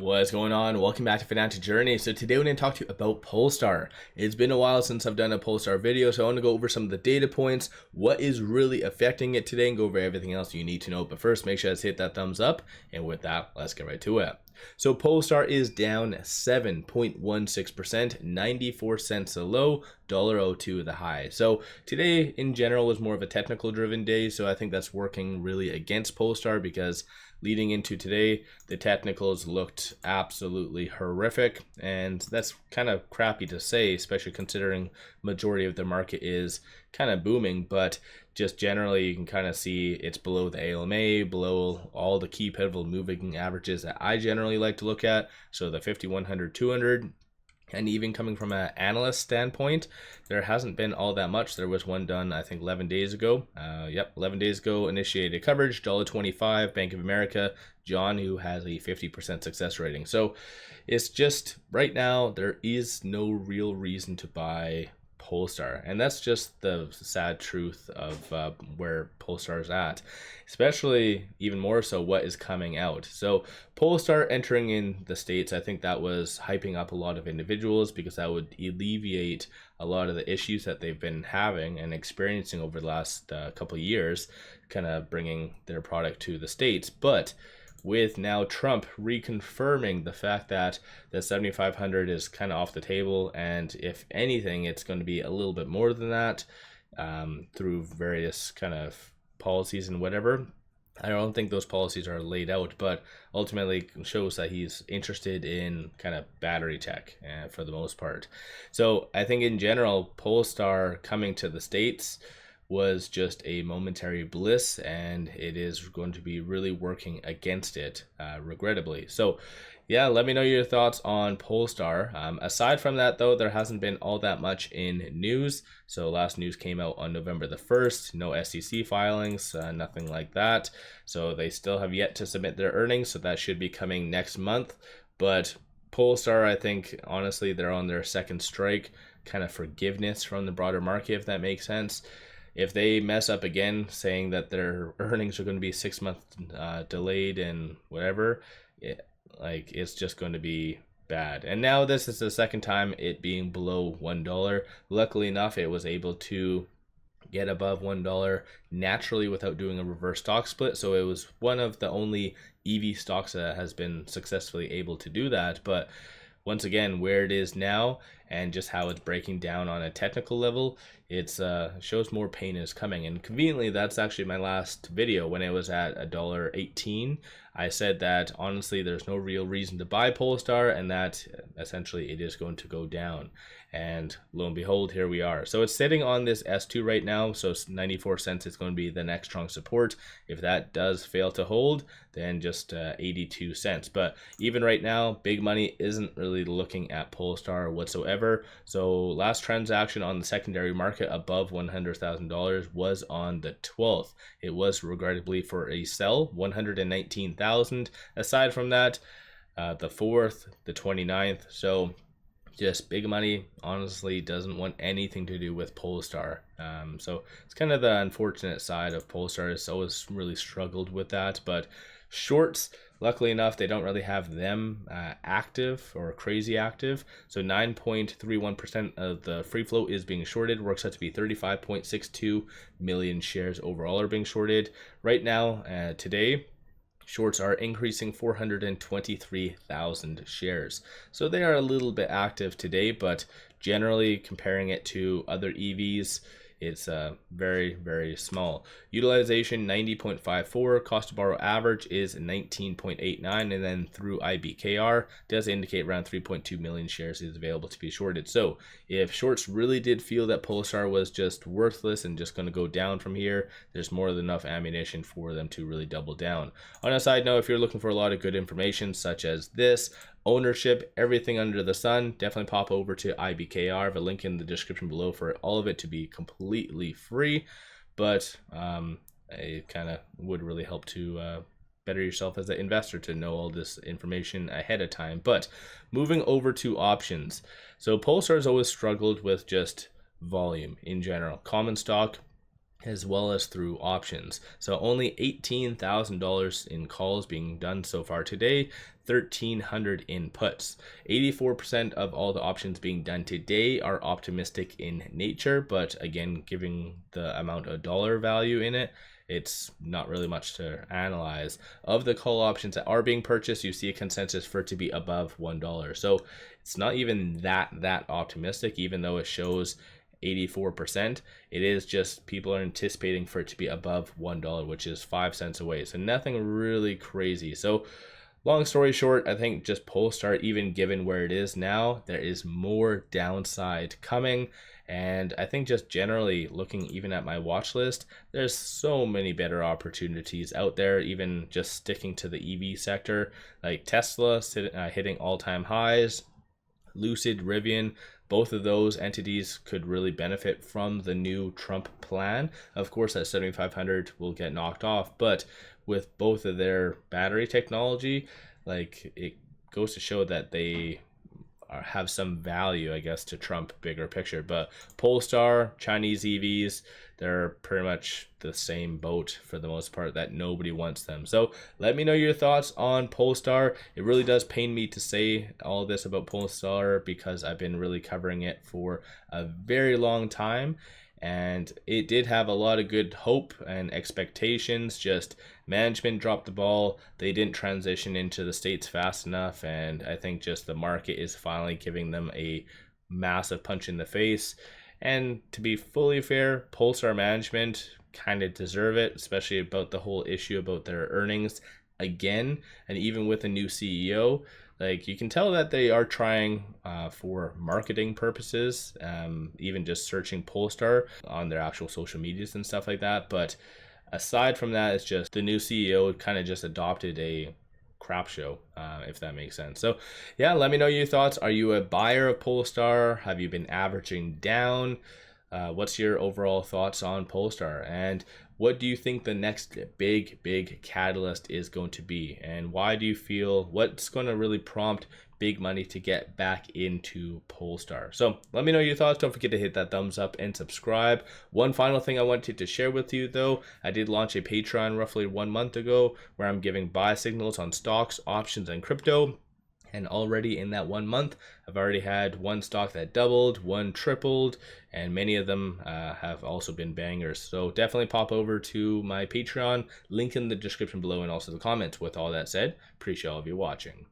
What's going on? Welcome back to Financial Journey. So today we're going to talk to you about Polestar. It's been a while since I've done a Polestar video, so I want to go over some of the data points, what is really affecting it today, and go over everything else you need to know. But first, make sure to hit that thumbs up, and with that, let's get right to it. So Polestar is down 7.16%, 94 cents a low, $1.02 the high. So today in general was more of a technical driven day, so I think that's working really against Polestar because leading into today, the technicals looked absolutely horrific, and that's kind of crappy to say, especially considering majority of the market is kind of booming, but just generally you can kind of see it's below the ALMA, below all the key pivotal moving averages that I generally like to look at, so the 50, 100, 200. And even coming from an analyst standpoint, there hasn't been all that much. There was one done, I think, 11 days ago. 11 days ago, initiated coverage, $1.25, Bank of America, John, who has a 50% success rating. So it's just, right now, there is no real reason to buy Polestar, and that's just the sad truth of where Polestar is at, especially even more so what is coming out. So Polestar entering in the States, I think that was hyping up a lot of individuals because that would alleviate a lot of the issues that they've been having and experiencing over the last couple of years, kind of bringing their product to the States. But with now Trump reconfirming the fact that the 7,500 is kind of off the table, and if anything, it's going to be a little bit more than that through various kind of policies and whatever. I don't think those policies are laid out, but ultimately shows that he's interested in kind of battery tech for the most part. So I think in general, Polestar coming to the States was just a momentary bliss, and it is going to be really working against it, regrettably. So yeah, let me know your thoughts on Polestar. Aside from that though, there hasn't been all that much in news. So last news came out on November the 1st, no SEC filings, nothing like that. So they still have yet to submit their earnings, so that should be coming next month. But Polestar, I think, honestly, they're on their second strike, kind of forgiveness from the broader market, if that makes sense. If they mess up again, saying that their earnings are going to be 6 months delayed and whatever, it's just going to be bad. And now this is the second time it being below $1. Luckily enough, it was able to get above $1 naturally without doing a reverse stock split. So it was one of the only EV stocks that has been successfully able to do that. But once again, where it is now and just how it's breaking down on a technical level, it shows more pain is coming. And conveniently, that's actually my last video when it was at $1.18. I said that honestly, there's no real reason to buy Polestar, and that essentially it is going to go down. And lo and behold, here we are. So it's sitting on this S2 right now. So 94 cents is going to be the next strong support. If that does fail to hold, then just 82 cents. But even right now, big money isn't really looking at Polestar whatsoever. So last transaction on the secondary market above $100,000 was on the 12th. It was regrettably for a sell, 119,000. Aside from that, the 4th, the 29th. So just big money honestly doesn't want anything to do with Polestar. So it's kind of the unfortunate side of Polestar. It's always really struggled with that. But shorts, luckily enough, they don't really have them active or crazy active. So 9.31% of the free float is being shorted. Works out to be 35.62 million shares overall are being shorted. Right now, today, shorts are increasing 423,000 shares. So they are a little bit active today, but generally comparing it to other EVs, it's very, very small. Utilization 90.54, cost to borrow average is 19.89, and then through IBKR does indicate around 3.2 million shares is available to be shorted. So if shorts really did feel that Polestar was just worthless and just going to go down from here, there's more than enough ammunition for them to really double down. On a side note, if you're looking for a lot of good information such as this, ownership, everything under the sun, definitely pop over to IBKR. I have a link in the description below for all of it to be completely free, but it kind of would really help to better yourself as an investor to know all this information ahead of time. But moving over to options. So Polestar has always struggled with just volume in general. Common stock, as well as through options. So only $18,000 in calls being done so far today, 1,300 in puts. 84% of all the options being done today are optimistic in nature, but again, giving the amount of dollar value in it, it's not really much to analyze. Of the call options that are being purchased, you see a consensus for it to be above $1. So it's not even that optimistic, even though it shows 84%. It is just people are anticipating for it to be above $1, which is 5 cents away. So nothing really crazy. So long story short, I think just Polestar, even given where it is now, there is more downside coming. And I think just generally looking even at my watch list, there's so many better opportunities out there, even just sticking to the EV sector, like Tesla hitting all-time highs, Lucid, Rivian, both of those entities could really benefit from the new Trump plan. Of course, that 7,500 will get knocked off, but with both of their battery technology, like, it goes to show that they have some value, I guess, to Trump bigger picture. But Polestar, Chinese EVs, they're pretty much the same boat for the most part, that nobody wants them. So let me know your thoughts on Polestar. It really does pain me to say all this about Polestar because I've been really covering it for a very long time. And it did have a lot of good hope and expectations, just management dropped the ball. They didn't transition into the States fast enough, and I think just the market is finally giving them a massive punch in the face. And to be fully fair, Polestar management kind of deserve it, especially about the whole issue about their earnings again. And even with a new CEO, like, you can tell that they are trying for marketing purposes, even just searching Polestar on their actual social medias and stuff like that. But aside from that, it's just the new CEO kind of just adopted a crap show, if that makes sense. So yeah, let me know your thoughts. Are you a buyer of Polestar? Have you been averaging down? What's your overall thoughts on Polestar? And what do you think the next big catalyst is going to be? And why do you feel, what's going to really prompt big money to get back into Polestar? So let me know your thoughts. Don't forget to hit that thumbs up and subscribe. One final thing I wanted to share with you though, I did launch a Patreon roughly 1 month ago where I'm giving buy signals on stocks, options, and crypto. And already in that 1 month, I've already had one stock that doubled, one tripled, and many of them have also been bangers. So definitely pop over to my Patreon, link in the description below and also the comments. With all that said, appreciate all of you watching.